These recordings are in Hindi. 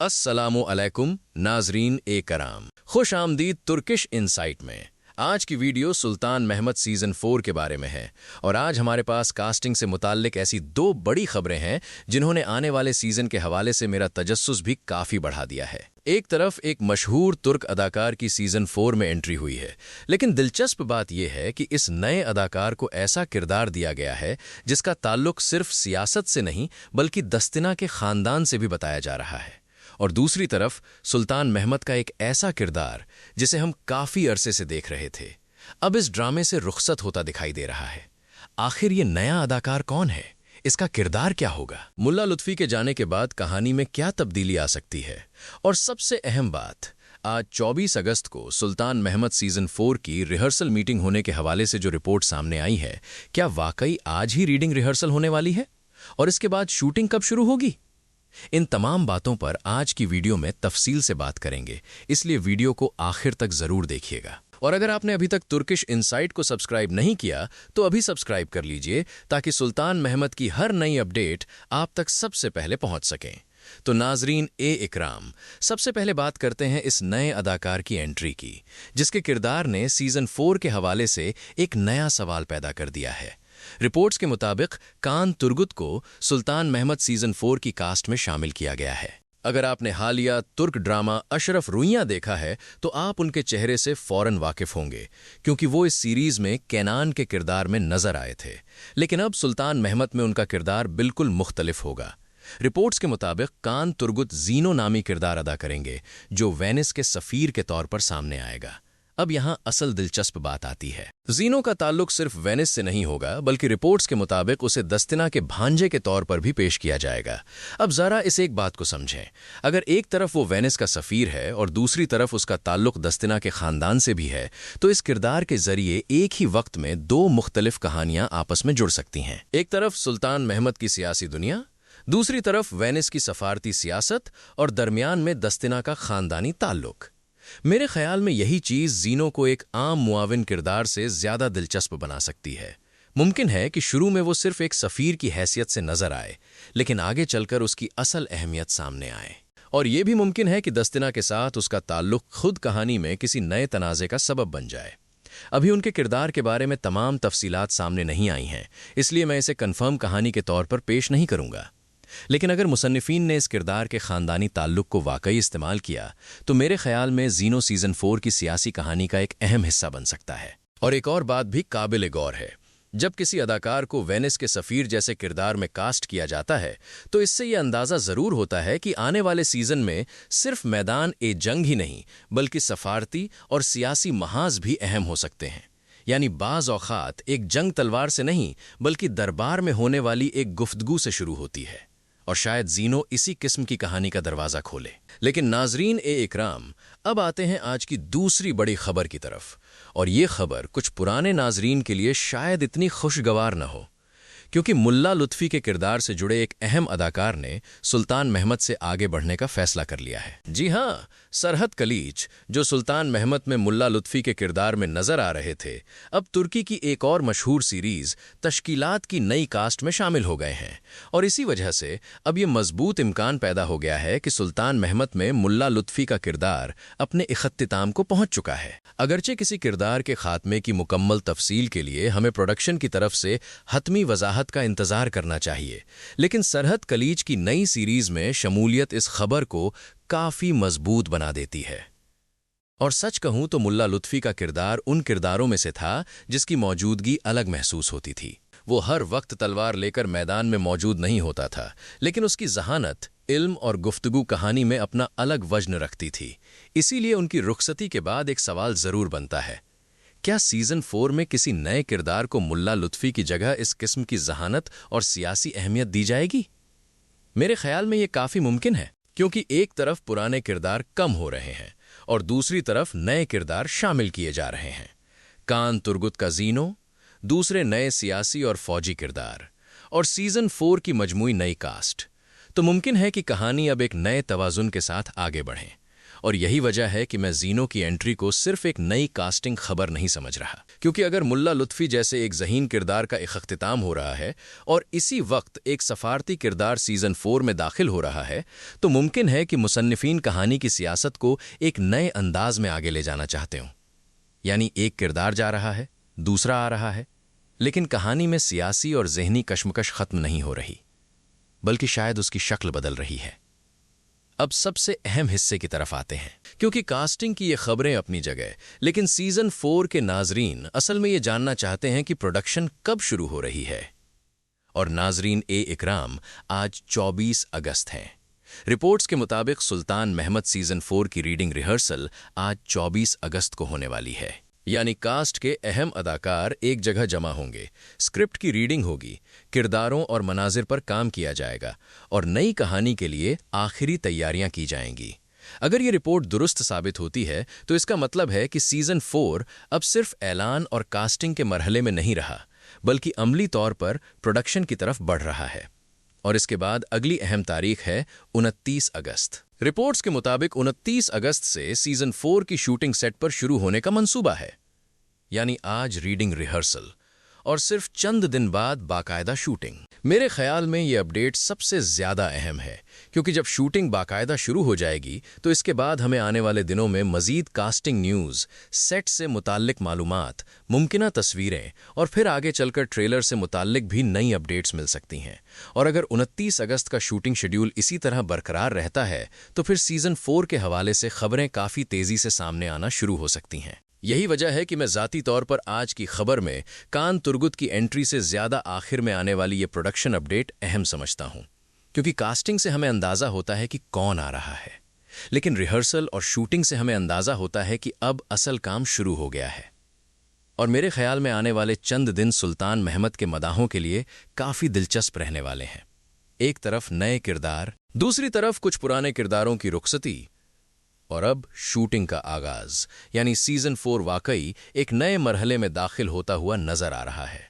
अस्सलामु अलैकुम नाजरीन ए कराम, खुश आमदीद तुर्किश इनसाइट में। आज की वीडियो सुल्तान महमद सीज़न 4 के बारे में है और आज हमारे पास कास्टिंग से मुताल्लिक ऐसी दो बड़ी खबरें हैं जिन्होंने आने वाले सीज़न के हवाले से मेरा तजस्सुस भी काफ़ी बढ़ा दिया है। एक तरफ एक मशहूर तुर्क अदाकार की सीज़न 4 में एंट्री हुई है, लेकिन दिलचस्प बात यह है कि इस नए अदाकार को ऐसा किरदार दिया गया है जिसका ताल्लुक सिर्फ सियासत से नहीं बल्कि दस्तिना के ख़ानदान से भी बताया जा रहा है। और दूसरी तरफ सुल्तान महमद का एक ऐसा किरदार जिसे हम काफी अरसे से देख रहे थे, अब इस ड्रामे से रुखसत होता दिखाई दे रहा है। आखिर ये नया अदाकार कौन है, इसका किरदार क्या होगा, मुल्ला लुत्फी के जाने के बाद कहानी में क्या तब्दीली आ सकती है, और सबसे अहम बात, आज 24 अगस्त को सुल्तान महमद सीज़न 4 की रिहर्सल मीटिंग होने के हवाले से जो रिपोर्ट सामने आई है, क्या वाकई आज ही रीडिंग रिहर्सल होने वाली है और इसके बाद शूटिंग कब शुरू होगी? इन तमाम बातों पर आज की वीडियो में तफसील से बात करेंगे, इसलिए वीडियो को आखिर तक जरूर देखिएगा। और अगर आपने अभी तक तुर्किश इनसाइट को सब्सक्राइब नहीं किया तो अभी सब्सक्राइब कर लीजिए ताकि सुल्तान महमद की हर नई अपडेट आप तक सबसे पहले पहुंच सकें। तो नाजरीन ए इकराम, सबसे पहले बात करते हैं इस नए अदाकार की एंट्री की, जिसके किरदार ने सीज़न 4 के हवाले से एक नया सवाल पैदा कर दिया है। रिपोर्ट्स के मुताबिक कान तुर्गुत को सुल्तान महमद सीज़न 4 की कास्ट में शामिल किया गया है। अगर आपने हालिया तुर्क ड्रामा अशरफ रुइयां देखा है तो आप उनके चेहरे से फौरन वाकिफ होंगे, क्योंकि वो इस सीरीज में कैनान के किरदार में नजर आए थे। लेकिन अब सुल्तान महमद में उनका किरदार बिल्कुल मुख्तलिफ होगा। रिपोर्ट्स के मुताबिक कान तुर्गुत जीनो नामी किरदार अदा करेंगे, जो वेनिस के सफ़ीर के तौर पर सामने आएगा। अब यहाँ असल दिलचस्प बात आती है। जीनो का ताल्लुक सिर्फ वेनिस से नहीं होगा, बल्कि रिपोर्ट्स के मुताबिक उसे दस्तिना के भांजे के तौर पर भी पेश किया जाएगा। अब जरा इस एक बात को समझें, अगर एक तरफ वो वेनिस का सफ़ीर है और दूसरी तरफ उसका ताल्लुक दस्तिना के ख़ानदान से भी है, तो इस किरदार के जरिए एक ही वक्त में दो मुख्तलिफ कहानियां आपस में जुड़ सकती हैं। एक तरफ सुल्तान महमद की सियासी दुनिया, दूसरी तरफ वेनिस की सफारती सियासत और दरमियान में दस्तिना का ख़ानदानी ताल्लुक। मेरे ख्याल में यही चीज़ जीनो को एक आम मुआविन किरदार से ज़्यादा दिलचस्प बना सकती है। मुमकिन है कि शुरू में वो सिर्फ एक सफ़ीर की हैसियत से नज़र आए, लेकिन आगे चलकर उसकी असल अहमियत सामने आए। और ये भी मुमकिन है कि दस्तिना के साथ उसका ताल्लुक खुद कहानी में किसी नए तनाज़े का सबब बन जाए। अभी उनके किरदार के बारे में तमाम तफसीलात सामने नहीं आई हैं, इसलिए मैं इसे कन्फर्म कहानी के तौर पर पेश नहीं करूँगा। लेकिन अगर मुसन्निफीन ने इस किरदार के ख़ानदानी ताल्लुक को वाकई इस्तेमाल किया तो मेरे ख्याल में जीनो सीज़न 4 की सियासी कहानी का एक अहम हिस्सा बन सकता है। और एक और बात भी काबिल गौर है, जब किसी अदाकार को वेनिस के सफ़ीर जैसे किरदार में कास्ट किया जाता है तो इससे ये अंदाज़ा ज़रूर होता है कि आने वाले सीज़न में सिर्फ मैदान ए जंग ही नहीं बल्कि सफारती और सियासी महाज भी अहम हो सकते हैं। यानी बाज़ औक़ात एक जंग तलवार से नहीं बल्कि दरबार में होने वाली एक गुफ्तगू से शुरू होती है, और शायद जीनो इसी किस्म की कहानी का दरवाज़ा खोले। लेकिन नाजरीन ए इकराम, अब आते हैं आज की दूसरी बड़ी खबर की तरफ, और ये खबर कुछ पुराने नाजरीन के लिए शायद इतनी खुशगवार न हो, क्योंकि मुल्ला लुत्फ़ी के किरदार से जुड़े एक अहम अदाकार ने सुल्तान महमद से आगे बढ़ने का फैसला कर लिया है। जी हाँ, सरहद कलीच, जो सुल्तान महमद में मुल्ला लुत्फ़ी के किरदार में नजर आ रहे थे, अब तुर्की की एक और मशहूर सीरीज तश्कीलात की नई कास्ट में शामिल हो गए हैं। और इसी वजह से अब ये मजबूत इम्कान पैदा हो गया है कि सुल्तान महमद में मुल्ला लुत्फ़ी का किरदार अपने इख्तिताम को पहुंच चुका है। अगरचे किसी किरदार के खात्मे की मुकम्मल तफसील के लिए हमें प्रोडक्शन की तरफ से हतमी वजाहत का इंतजार करना चाहिए, लेकिन सरहद कलीच की नई सीरीज में शमूलियत इस खबर को काफी मजबूत बना देती है। और सच कहूं तो मुल्ला लुत्फ़ी का किरदार उन किरदारों में से था जिसकी मौजूदगी अलग महसूस होती थी। वो हर वक्त तलवार लेकर मैदान में मौजूद नहीं होता था, लेकिन उसकी जहानत, इल्म और गुफ्तगू कहानी में अपना अलग वजन रखती थी। इसीलिए उनकी रुखसती के बाद एक सवाल जरूर बनता है, क्या सीज़न 4 में किसी नए किरदार को मुल्ला लुत्फ़ी की जगह इस किस्म की जहानत और सियासी अहमियत दी जाएगी? मेरे ख्याल में ये काफ़ी मुमकिन है, क्योंकि एक तरफ पुराने किरदार कम हो रहे हैं और दूसरी तरफ नए किरदार शामिल किए जा रहे हैं। कान तुर्गुत का जीनो, दूसरे नए सियासी और फौजी किरदार, और सीज़न 4 की मजमूई नई कास्ट। तो मुमकिन है कि कहानी अब एक नए तवाज़ुन के साथ आगे बढ़े। और यही वजह है कि मैं जीनो की एंट्री को सिर्फ एक नई कास्टिंग खबर नहीं समझ रहा, क्योंकि अगर मुल्ला लुत्फ़ी जैसे एक ज़हीन किरदार का इख्तिताम हो रहा है और इसी वक्त एक सफारती किरदार सीज़न 4 में दाखिल हो रहा है, तो मुमकिन है कि मुसन्निफ़ीन कहानी की सियासत को एक नए अंदाज में आगे ले जाना चाहते हों। यानी एक किरदार जा रहा है, दूसरा आ रहा है, लेकिन कहानी में सियासी और ज़हनी कश्मकश ख़त्म नहीं हो रही, बल्कि शायद उसकी शक्ल बदल रही है। अब सबसे अहम हिस्से की तरफ आते हैं, क्योंकि कास्टिंग की ये खबरें अपनी जगह, लेकिन सीजन 4 के नाजरीन असल में ये जानना चाहते हैं कि प्रोडक्शन कब शुरू हो रही है। और नाजरीन ए इकराम, आज 24 अगस्त है। रिपोर्ट्स के मुताबिक सुल्तान महमद सीजन 4 की रीडिंग रिहर्सल आज 24 अगस्त को होने वाली है। यानी कास्ट के अहम अदाकार एक जगह जमा होंगे, स्क्रिप्ट की रीडिंग होगी, किरदारों और मनाजिर पर काम किया जाएगा और नई कहानी के लिए आखिरी तैयारियां की जाएंगी। अगर ये रिपोर्ट दुरुस्त साबित होती है तो इसका मतलब है कि सीजन 4 अब सिर्फ ऐलान और कास्टिंग के मरहले में नहीं रहा, बल्कि अमली तौर पर प्रोडक्शन की तरफ बढ़ रहा है। और इसके बाद अगली अहम तारीख है 29 अगस्त। रिपोर्ट्स के मुताबिक 29 अगस्त से सीजन 4 की शूटिंग सेट पर शुरू होने का मंसूबा है। यानी आज रीडिंग रिहर्सल और सिर्फ चंद दिन बाद बाकायदा शूटिंग। मेरे ख्याल में ये अपडेट सबसे ज्यादा अहम है, क्योंकि जब शूटिंग बाकायदा शुरू हो जाएगी तो इसके बाद हमें आने वाले दिनों में मजीद कास्टिंग न्यूज़, सेट से मुताल्लिक मालूमात, मुमकिना तस्वीरें और फिर आगे चलकर ट्रेलर से मुताल्लिक भी नई अपडेट्स मिल सकती हैं। और अगर 29 अगस्त का शूटिंग शेड्यूल इसी तरह बरकरार रहता है तो फिर सीजन 4 के हवाले से खबरें काफ़ी तेज़ी से सामने आना शुरू हो सकती हैं। यही वजह है कि मैं ज़ाती तौर पर आज की खबर में कान तुर्गुत की एंट्री से ज़्यादा आखिर में आने वाली ये प्रोडक्शन अपडेट अहम समझता हूँ, क्योंकि कास्टिंग से हमें अंदाज़ा होता है कि कौन आ रहा है, लेकिन रिहर्सल और शूटिंग से हमें अंदाज़ा होता है कि अब असल काम शुरू हो गया है। और मेरे ख्याल में आने वाले चंद दिन सुल्तान महमद के मदाहों के लिए काफ़ी दिलचस्प रहने वाले हैं। एक तरफ नए किरदार, दूसरी तरफ कुछ पुराने किरदारों की रुखसती और अब शूटिंग का आगाज। यानी सीजन 4 वाकई एक नए मरहले में दाखिल होता हुआ नजर आ रहा है।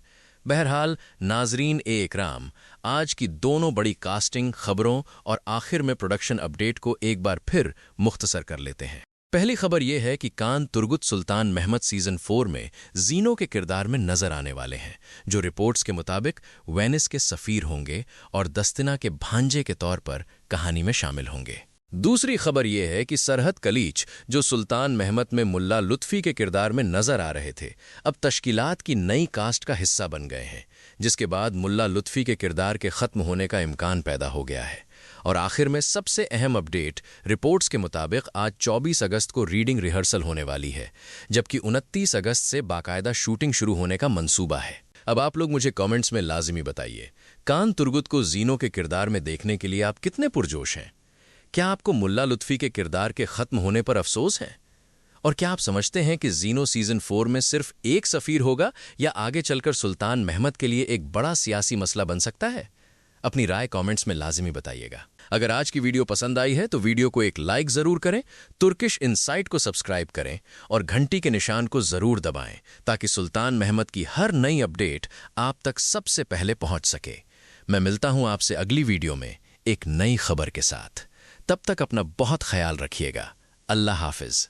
बहरहाल नाजरीन ए इकराम, आज की दोनों बड़ी कास्टिंग खबरों और आखिर में प्रोडक्शन अपडेट को एक बार फिर मुख्तसर कर लेते हैं। पहली खबर यह है कि कान तुर्गुत सुल्तान महमद सीजन 4 में जीनो के किरदार में नजर आने वाले हैं, जो रिपोर्ट्स के मुताबिक वेनिस के सफ़ीर होंगे और दस्तिना के भांजे के तौर पर कहानी में शामिल होंगे। दूसरी खबर यह है कि सरहद कलीच, जो सुल्तान महमद में मुल्ला लुत्फ़ी के किरदार में नजर आ रहे थे, अब तश्कीलात की नई कास्ट का हिस्सा बन गए हैं, जिसके बाद मुल्ला लुत्फ़ी के किरदार के ख़त्म होने का इम्कान पैदा हो गया है। और आखिर में सबसे अहम अपडेट, रिपोर्ट्स के मुताबिक आज 24 अगस्त को रीडिंग रिहर्सल होने वाली है, जबकि 29 अगस्त से बाकायदा शूटिंग शुरू होने का मंसूबा है। अब आप लोग मुझे कमेंट्स में लाजिमी बताइए, कान तुर्गुत को जीनो के किरदार में देखने के लिए आप कितने पुरजोश हैं? क्या आपको मुल्ला लुत्फ़ी के किरदार के ख़त्म होने पर अफसोस है? और क्या आप समझते हैं कि जीनो सीजन 4 में सिर्फ एक सफ़ीर होगा या आगे चलकर सुल्तान महमद के लिए एक बड़ा सियासी मसला बन सकता है? अपनी राय कमेंट्स में लाजिमी बताइएगा। अगर आज की वीडियो पसंद आई है तो वीडियो को एक लाइक ज़रूर करें, तुर्किश इनसाइट को सब्सक्राइब करें और घंटी के निशान को ज़रूर दबाएं, ताकि सुल्तान महमद की हर नई अपडेट आप तक सबसे पहले पहुंच सके। मैं मिलता हूं आपसे अगली वीडियो में एक नई खबर के साथ। तब तक अपना बहुत ख्याल रखिएगा। अल्लाह हाफिज।